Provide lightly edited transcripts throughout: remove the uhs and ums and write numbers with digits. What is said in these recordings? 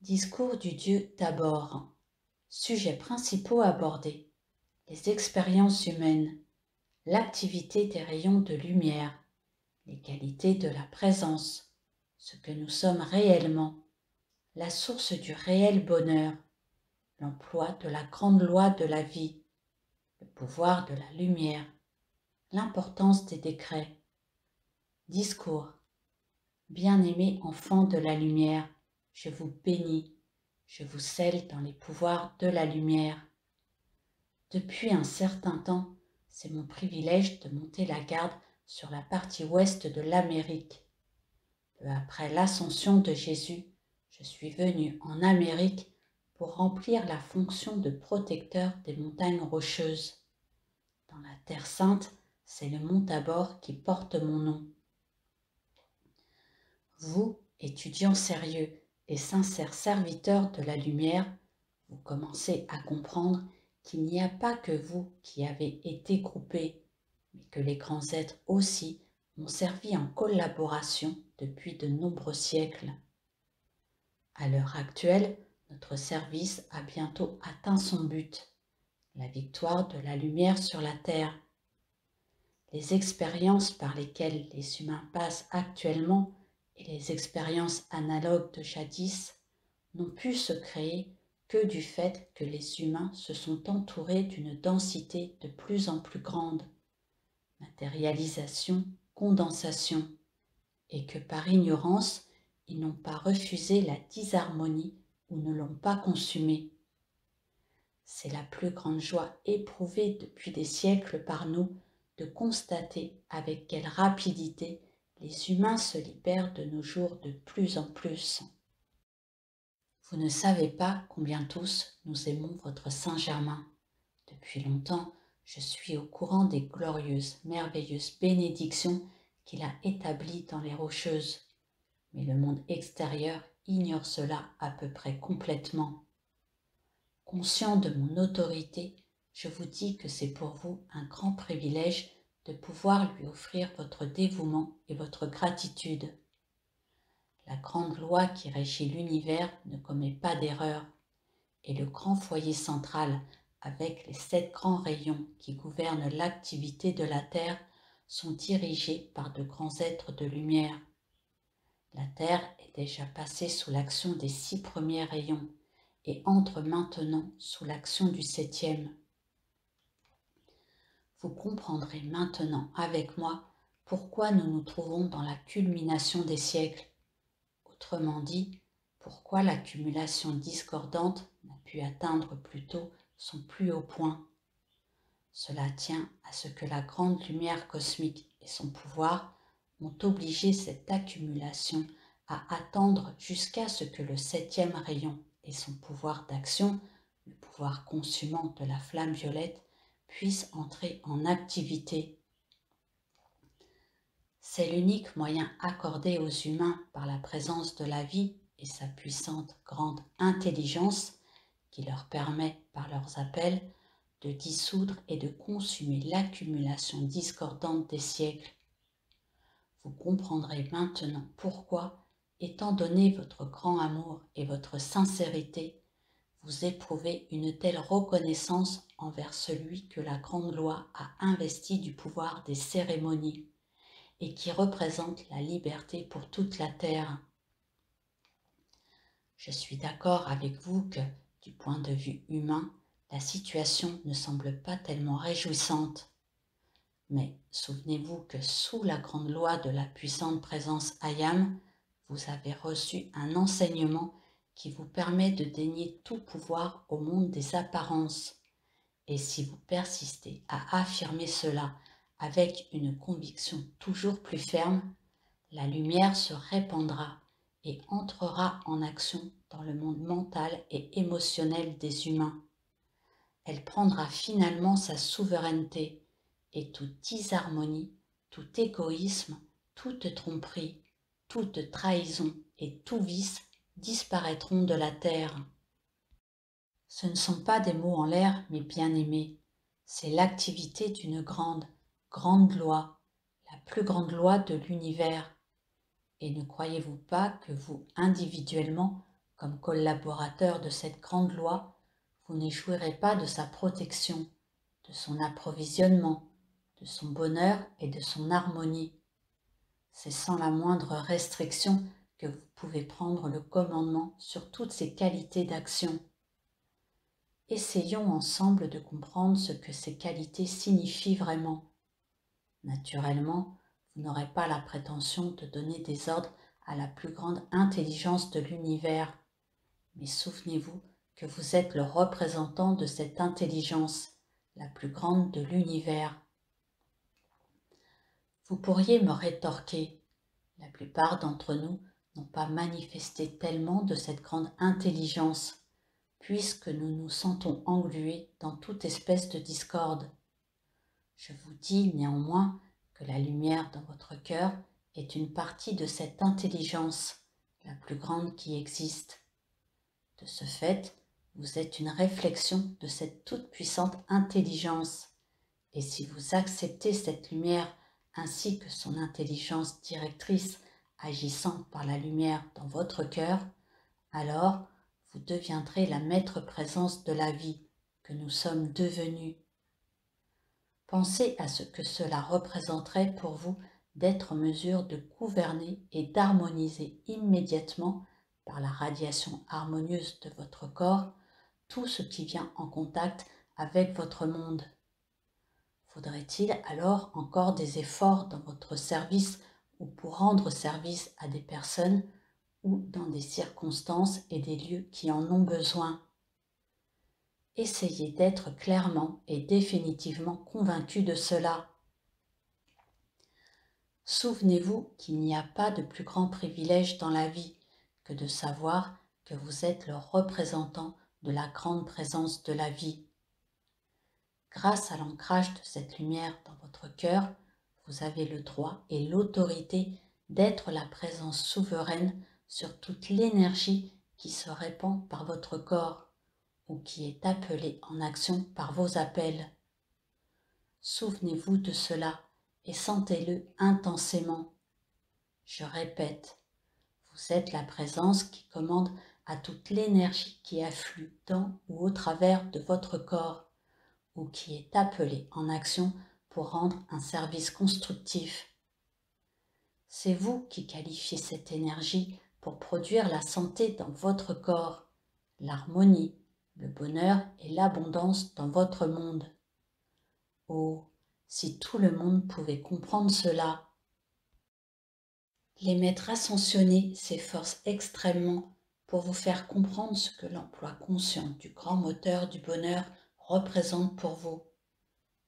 Discours du Dieu d'abord. Sujets principaux abordés. Les expériences humaines. L'activité des rayons de lumière. Les qualités de la présence. Ce que nous sommes réellement. La source du réel bonheur. L'emploi de la grande loi de la vie. Le pouvoir de la lumière. L'importance des décrets. Discours. Bien-aimés enfants de la lumière, je vous bénis, je vous scelle dans les pouvoirs de la lumière. Depuis un certain temps, c'est mon privilège de monter la garde sur la partie ouest de l'Amérique. Peu après l'ascension de Jésus, je suis venu en Amérique pour remplir la fonction de protecteur des montagnes rocheuses. Dans la Terre Sainte, c'est le mont Tabor qui porte mon nom. Vous, étudiants sérieux et sincères serviteurs de la lumière, vous commencez à comprendre qu'il n'y a pas que vous qui avez été groupés, mais que les grands êtres aussi ont servi en collaboration depuis de nombreux siècles. À l'heure actuelle, notre service a bientôt atteint son but, la victoire de la lumière sur la Terre. Les expériences par lesquelles les humains passent actuellement et les expériences analogues de jadis n'ont pu se créer que du fait que les humains se sont entourés d'une densité de plus en plus grande, matérialisation, condensation, et que par ignorance, ils n'ont pas refusé la disharmonie ou ne l'ont pas consumée. C'est la plus grande joie éprouvée depuis des siècles par nous de constater avec quelle rapidité les humains se libèrent de nos jours de plus en plus. Vous ne savez pas combien tous nous aimons votre Saint-Germain. Depuis longtemps, je suis au courant des glorieuses, merveilleuses bénédictions qu'il a établies dans les Rocheuses. Mais le monde extérieur ignore cela à peu près complètement. Conscient de mon autorité, je vous dis que c'est pour vous un grand privilège de pouvoir lui offrir votre dévouement et votre gratitude. La grande loi qui régit l'univers ne commet pas d'erreur, et le grand foyer central, avec les 7 grands rayons qui gouvernent l'activité de la Terre, sont dirigés par de grands êtres de lumière. La Terre est déjà passée sous l'action des 6 premiers rayons et entre maintenant sous l'action du 7e. Vous comprendrez maintenant avec moi pourquoi nous nous trouvons dans la culmination des siècles. Autrement dit, pourquoi l'accumulation discordante n'a pu atteindre plus tôt son plus haut point. Cela tient à ce que la grande lumière cosmique et son pouvoir ont obligé cette accumulation à attendre jusqu'à ce que le 7e rayon et son pouvoir d'action, le pouvoir consumant de la flamme violette, puissent entrer en activité. C'est l'unique moyen accordé aux humains par la présence de la vie et sa puissante grande intelligence qui leur permet, par leurs appels, de dissoudre et de consumer l'accumulation discordante des siècles. Vous comprendrez maintenant pourquoi, étant donné votre grand amour et votre sincérité, vous éprouvez une telle reconnaissance envers celui que la grande loi a investi du pouvoir des cérémonies et qui représente la liberté pour toute la terre. Je suis d'accord avec vous que, du point de vue humain, la situation ne semble pas tellement réjouissante. Mais souvenez-vous que sous la grande loi de la puissante présence Ayam, vous avez reçu un enseignement qui vous permet de dénier tout pouvoir au monde des apparences. Et si vous persistez à affirmer cela avec une conviction toujours plus ferme, la lumière se répandra et entrera en action dans le monde mental et émotionnel des humains. Elle prendra finalement sa souveraineté et toute disharmonie, tout égoïsme, toute tromperie, toute trahison et tout vice disparaîtront de la terre. Ce ne sont pas des mots en l'air, mes bien-aimés, c'est l'activité d'une grande, grande loi, la plus grande loi de l'univers. Et ne croyez-vous pas que vous, individuellement, Comme collaborateur de cette grande loi, vous ne jouirez pas de sa protection, de son approvisionnement, de son bonheur et de son harmonie. C'est sans la moindre restriction que vous pouvez prendre le commandement sur toutes ces qualités d'action. Essayons ensemble de comprendre ce que ces qualités signifient vraiment. Naturellement, vous n'aurez pas la prétention de donner des ordres à la plus grande intelligence de l'univers, mais souvenez-vous que vous êtes le représentant de cette intelligence, la plus grande de l'univers. Vous pourriez me rétorquer, la plupart d'entre nous n'ont pas manifesté tellement de cette grande intelligence, puisque nous nous sentons englués dans toute espèce de discorde. Je vous dis néanmoins que la lumière dans votre cœur est une partie de cette intelligence, la plus grande qui existe. De ce fait, vous êtes une réflexion de cette toute-puissante intelligence, et si vous acceptez cette lumière ainsi que son intelligence directrice agissant par la lumière dans votre cœur, alors vous deviendrez la maître présence de la vie que nous sommes devenus. Pensez à ce que cela représenterait pour vous d'être en mesure de gouverner et d'harmoniser immédiatement, par la radiation harmonieuse de votre corps, tout ce qui vient en contact avec votre monde. Faudrait-il alors encore des efforts dans votre service ou pour rendre service à des personnes ou dans des circonstances et des lieux qui en ont besoin? Essayez d'être clairement et définitivement convaincu de cela. Souvenez-vous qu'il n'y a pas de plus grand privilège dans la vie que de savoir que vous êtes le représentant de la grande présence de la vie. Grâce à l'ancrage de cette lumière dans votre cœur, vous avez le droit et l'autorité d'être la présence souveraine sur toute l'énergie qui se répand par votre corps ou qui est appelée en action par vos appels. Souvenez-vous de cela et sentez-le intensément. Je répète, vous êtes la présence qui commande à toute l'énergie qui afflue dans ou au travers de votre corps ou qui est appelée en action pour rendre un service constructif. C'est vous qui qualifiez cette énergie pour produire la santé dans votre corps, l'harmonie, le bonheur et l'abondance dans votre monde. Oh, si tout le monde pouvait comprendre cela! Les maîtres ascensionnés s'efforcent extrêmement pour vous faire comprendre ce que l'emploi conscient du grand moteur du bonheur représente pour vous.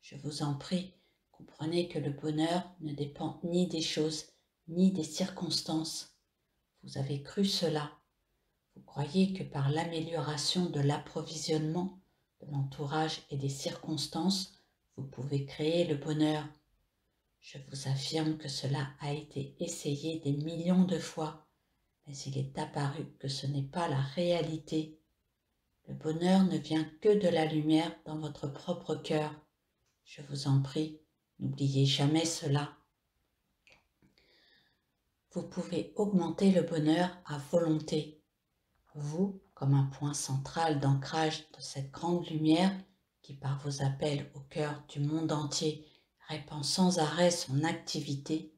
Je vous en prie, comprenez que le bonheur ne dépend ni des choses, ni des circonstances. Vous avez cru cela. Vous croyez que par l'amélioration de l'approvisionnement, de l'entourage et des circonstances, vous pouvez créer le bonheur. Je vous affirme que cela a été essayé des millions de fois, mais il est apparu que ce n'est pas la réalité. Le bonheur ne vient que de la lumière dans votre propre cœur. Je vous en prie, n'oubliez jamais cela. Vous pouvez augmenter le bonheur à volonté. Vous, comme un point central d'ancrage de cette grande lumière qui, par vos appels au cœur du monde entier, répand sans arrêt son activité,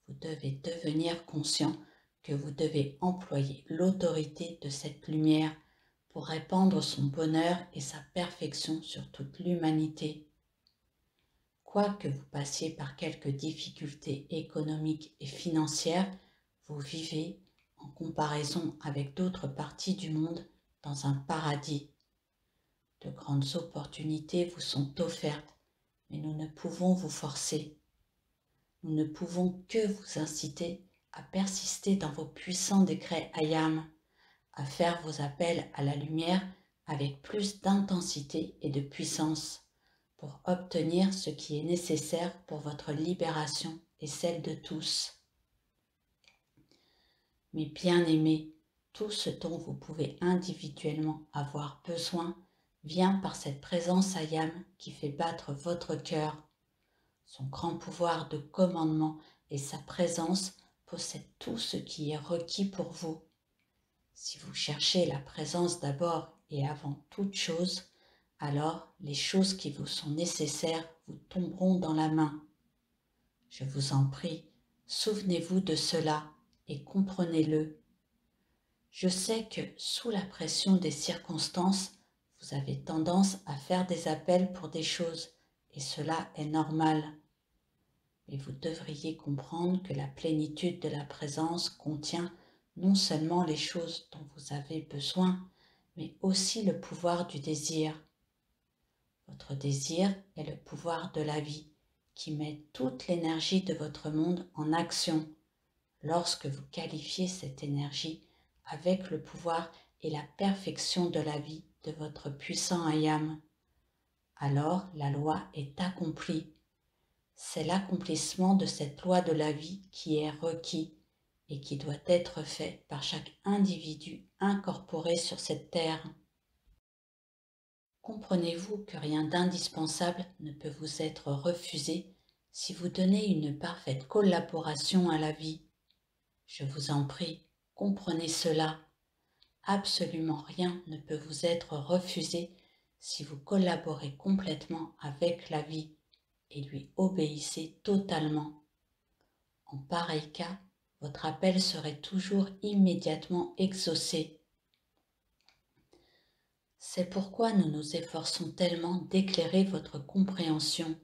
vous devez devenir conscient que vous devez employer l'autorité de cette lumière pour répandre son bonheur et sa perfection sur toute l'humanité. Quoique vous passiez par quelques difficultés économiques et financières, vous vivez, en comparaison avec d'autres parties du monde, dans un paradis. De grandes opportunités vous sont offertes, mais nous ne pouvons vous forcer. Nous ne pouvons que vous inciter à persister dans vos puissants décrets Ayam, à faire vos appels à la lumière avec plus d'intensité et de puissance, pour obtenir ce qui est nécessaire pour votre libération et celle de tous. Mes bien-aimés, tout ce dont vous pouvez individuellement avoir besoin vient par cette présence Ayam qui fait battre votre cœur. Son grand pouvoir de commandement et sa présence possèdent tout ce qui est requis pour vous. Si vous cherchez la présence d'abord et avant toute chose, alors les choses qui vous sont nécessaires vous tomberont dans la main. Je vous en prie, souvenez-vous de cela et comprenez-le. Je sais que, sous la pression des circonstances, vous avez tendance à faire des appels pour des choses, et cela est normal. Mais vous devriez comprendre que la plénitude de la présence contient non seulement les choses dont vous avez besoin, mais aussi le pouvoir du désir. Votre désir est le pouvoir de la vie, qui met toute l'énergie de votre monde en action. Lorsque vous qualifiez cette énergie avec le pouvoir et la perfection de la vie de votre puissant Ayam, alors la loi est accomplie. C'est l'accomplissement de cette loi de la vie qui est requis et qui doit être fait par chaque individu incorporé sur cette terre. Comprenez-vous que rien d'indispensable ne peut vous être refusé si vous donnez une parfaite collaboration à la vie? Je vous en prie, comprenez cela. Absolument rien ne peut vous être refusé si vous collaborez complètement avec la vie et lui obéissez totalement. En pareil cas, votre appel serait toujours immédiatement exaucé. C'est pourquoi nous nous efforçons tellement d'éclairer votre compréhension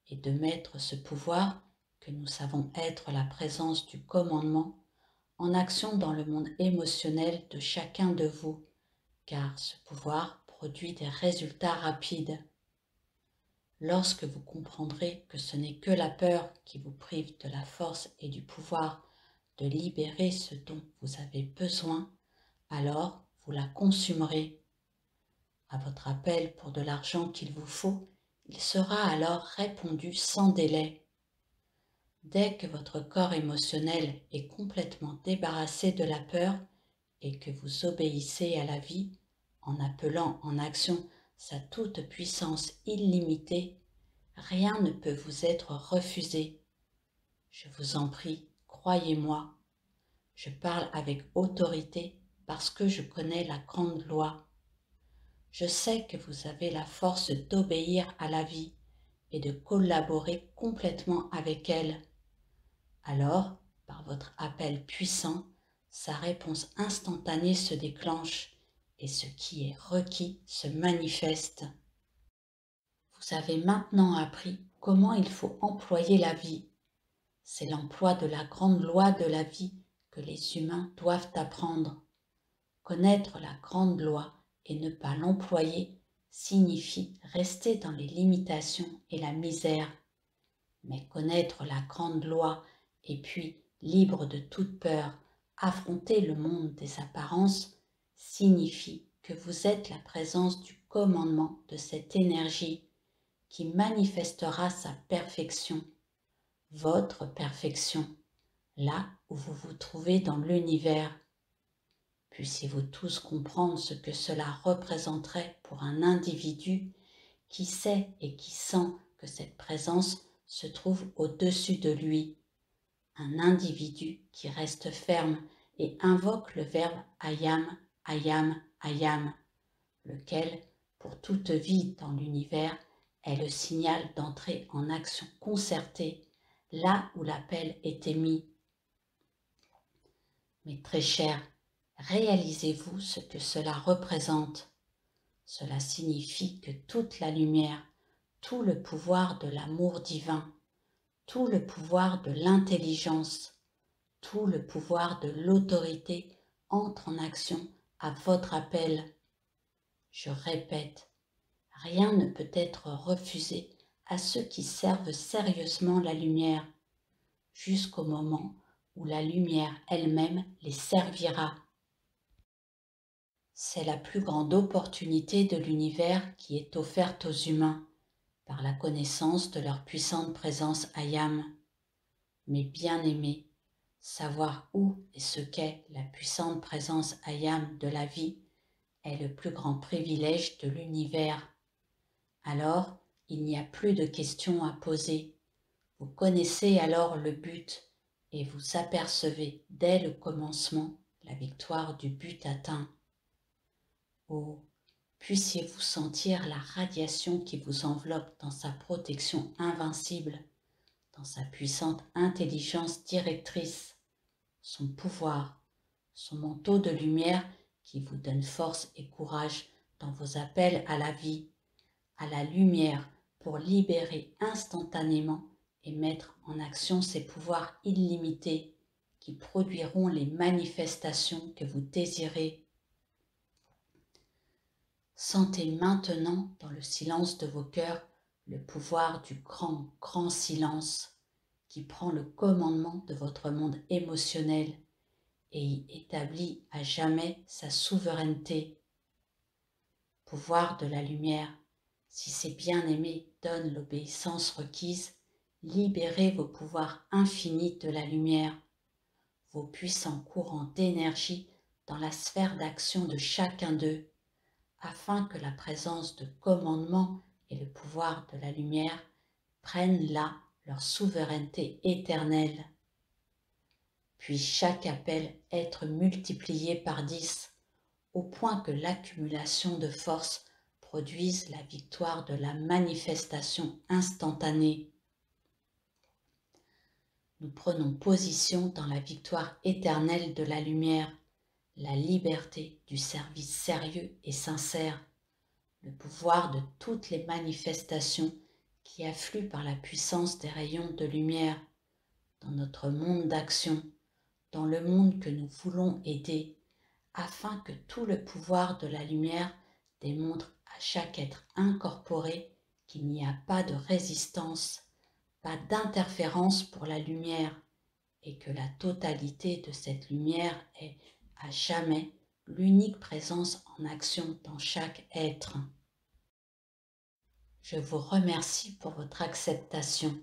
et de mettre ce pouvoir, que nous savons être la présence du commandement, en action dans le monde émotionnel de chacun de vous, car ce pouvoir produit des résultats rapides. Lorsque vous comprendrez que ce n'est que la peur qui vous prive de la force et du pouvoir de libérer ce dont vous avez besoin, alors vous la consumerez. À votre appel pour de l'argent qu'il vous faut, il sera alors répondu sans délai. Dès que votre corps émotionnel est complètement débarrassé de la peur et que vous obéissez à la vie en appelant en action sa toute-puissance illimitée, rien ne peut vous être refusé. Je vous en prie, croyez-moi. Je parle avec autorité parce que je connais la grande loi. Je sais que vous avez la force d'obéir à la vie et de collaborer complètement avec elle. Alors, par votre appel puissant, sa réponse instantanée se déclenche et ce qui est requis se manifeste. Vous avez maintenant appris comment il faut employer la vie. C'est l'emploi de la grande loi de la vie que les humains doivent apprendre. Connaître la grande loi et ne pas l'employer signifie rester dans les limitations et la misère. Mais connaître la grande loi et puis, libre de toute peur, affronter le monde des apparences signifie que vous êtes la présence du commandement de cette énergie qui manifestera sa perfection, votre perfection, là où vous vous trouvez dans l'univers. Puissiez-vous tous comprendre ce que cela représenterait pour un individu qui sait et qui sent que cette présence se trouve au-dessus de lui. Un individu qui reste ferme et invoque le verbe Ayam, Ayam, Ayam, lequel, pour toute vie dans l'univers, est le signal d'entrée en action concertée, là où l'appel est émis. Mais très cher, réalisez-vous ce que cela représente. Cela signifie que toute la lumière, tout le pouvoir de l'amour divin, tout le pouvoir de l'intelligence, tout le pouvoir de l'autorité entre en action à votre appel. Je répète, rien ne peut être refusé à ceux qui servent sérieusement la lumière, jusqu'au moment où la lumière elle-même les servira. C'est la plus grande opportunité de l'univers qui est offerte aux humains par la connaissance de leur puissante présence Ayam. Mais bien aimés, savoir où et ce qu'est la puissante présence Ayam de la vie est le plus grand privilège de l'univers. Alors, il n'y a plus de questions à poser. Vous connaissez alors le but et vous apercevez dès le commencement la victoire du but atteint. Oh, puissiez-vous sentir la radiation qui vous enveloppe dans sa protection invincible, dans sa puissante intelligence directrice, son pouvoir, son manteau de lumière qui vous donne force et courage dans vos appels à la vie, à la lumière pour libérer instantanément et mettre en action ces pouvoirs illimités qui produiront les manifestations que vous désirez. Sentez maintenant dans le silence de vos cœurs le pouvoir du grand, grand silence qui prend le commandement de votre monde émotionnel et y établit à jamais sa souveraineté. Pouvoir de la lumière, si ces bien-aimés donnent l'obéissance requise, libérez vos pouvoirs infinis de la lumière, vos puissants courants d'énergie dans la sphère d'action de chacun d'eux, afin que la présence de commandement et le pouvoir de la lumière prennent là leur souveraineté éternelle. Puis chaque appel être multiplié par 10, au point que l'accumulation de force produise la victoire de la manifestation instantanée. Nous prenons position dans la victoire éternelle de la lumière, la liberté du service sérieux et sincère, le pouvoir de toutes les manifestations qui affluent par la puissance des rayons de lumière dans notre monde d'action, dans le monde que nous voulons aider, afin que tout le pouvoir de la lumière démontre à chaque être incorporé qu'il n'y a pas de résistance, pas d'interférence pour la lumière, et que la totalité de cette lumière est à jamais l'unique présence en action dans chaque être. Je vous remercie pour votre acceptation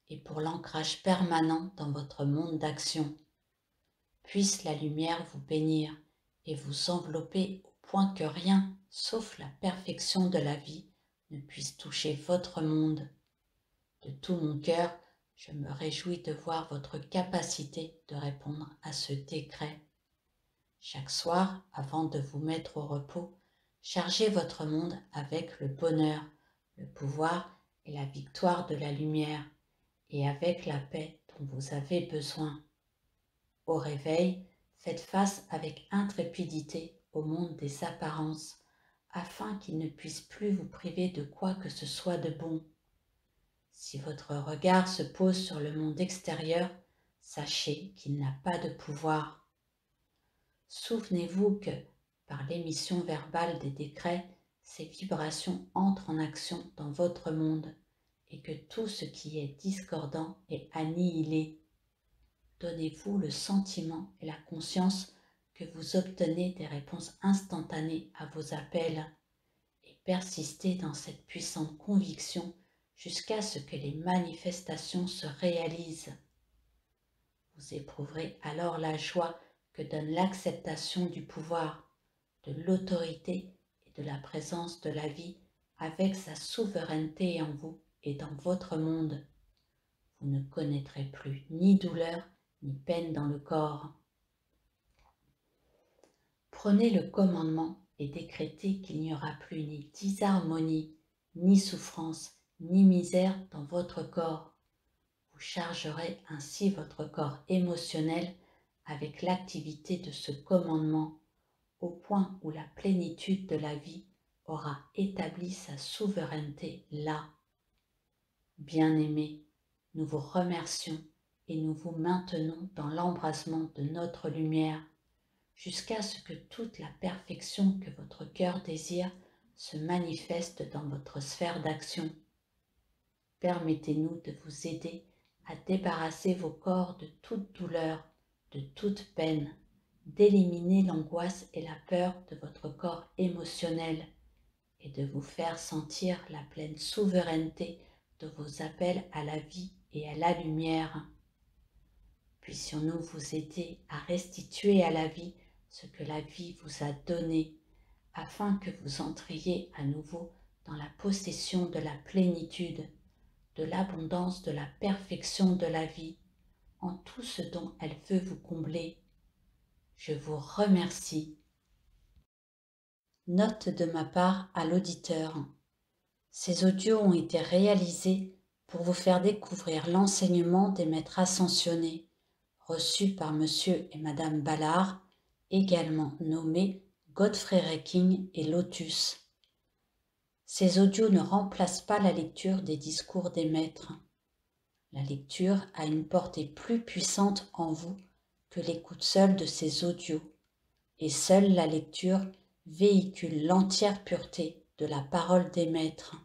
et pour l'ancrage permanent dans votre monde d'action. Puisse la lumière vous bénir et vous envelopper au point que rien, sauf la perfection de la vie, ne puisse toucher votre monde. De tout mon cœur, je me réjouis de voir votre capacité de répondre à ce décret. Chaque soir, avant de vous mettre au repos, chargez votre monde avec le bonheur, le pouvoir et la victoire de la lumière, et avec la paix dont vous avez besoin. Au réveil, faites face avec intrépidité au monde des apparences, afin qu'il ne puisse plus vous priver de quoi que ce soit de bon. Si votre regard se pose sur le monde extérieur, sachez qu'il n'a pas de pouvoir. Souvenez-vous que, par l'émission verbale des décrets, ces vibrations entrent en action dans votre monde et que tout ce qui est discordant est annihilé. Donnez-vous le sentiment et la conscience que vous obtenez des réponses instantanées à vos appels et persistez dans cette puissante conviction jusqu'à ce que les manifestations se réalisent. Vous éprouverez alors la joie que donne l'acceptation du pouvoir, de l'autorité et de la présence de la vie avec sa souveraineté en vous et dans votre monde. Vous ne connaîtrez plus ni douleur ni peine dans le corps. Prenez le commandement et décrétez qu'il n'y aura plus ni disharmonie, ni souffrance, ni misère dans votre corps. Vous chargerez ainsi votre corps émotionnel avec l'activité de ce commandement, au point où la plénitude de la vie aura établi sa souveraineté là. Bien-aimés, nous vous remercions et nous vous maintenons dans l'embrasement de notre lumière, jusqu'à ce que toute la perfection que votre cœur désire se manifeste dans votre sphère d'action. Permettez-nous de vous aider à débarrasser vos corps de toute douleur, de toute peine, d'éliminer l'angoisse et la peur de votre corps émotionnel et de vous faire sentir la pleine souveraineté de vos appels à la vie et à la lumière. Puissions-nous vous aider à restituer à la vie ce que la vie vous a donné, afin que vous entriez à nouveau dans la possession de la plénitude, de l'abondance de la perfection de la vie, en tout ce dont elle veut vous combler. Je vous remercie. Note de ma part à l'auditeur. Ces audios ont été réalisés pour vous faire découvrir l'enseignement des maîtres ascensionnés, reçus par Monsieur et Madame Ballard, également nommés Godfrey Recking et Lotus. Ces audios ne remplacent pas la lecture des discours des maîtres. La lecture a une portée plus puissante en vous que l'écoute seule de ces audios, et seule la lecture véhicule l'entière pureté de la parole des maîtres.